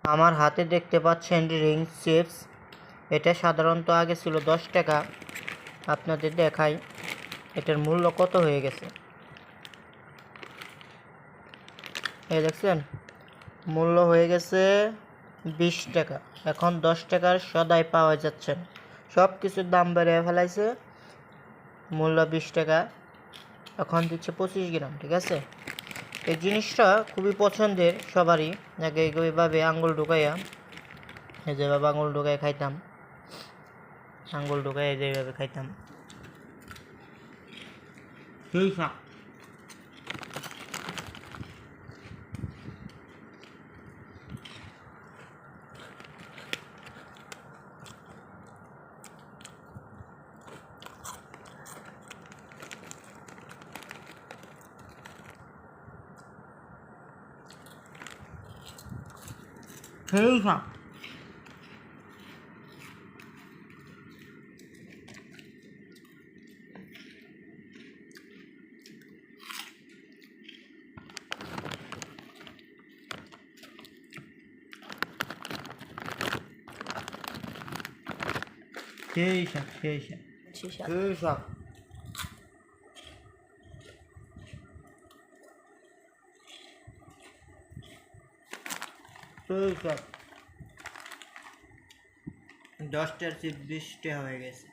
আমার হাতে দেখতে পাচ্ছেন রিং চিপস। এটা সাধারণত আগে ছিল 10 টাকা। আপনাদের দেখাই এটার মূল্য কত হয়ে গেছে। এই দেখছেন, মূল্য হয়ে গেছে 20 টাকা। এখন 10 টাকার সদাই পাওয়া যাচ্ছে না, সব কিছুর দাম বেড়ে ফেলাইছে। মূল্য 20 টাকা, এখন দিচ্ছে 25 গ্রাম। ঠিক আছে, এই জিনিসটা খুবই পছন্দের সবারই। আগে এইভাবে আঙুল ঢুকাইয়া, এই যেভাবে আঙুল ঢুকাই খাইতাম, আঙুল ঢুকাই যেভাবে খাইতাম। ঠিক না, ঠিক না। সেই শাক, সেই শাক, সেই শাক, সেই শাক। 10টার চেয়ে 20টা হয়ে গেছে।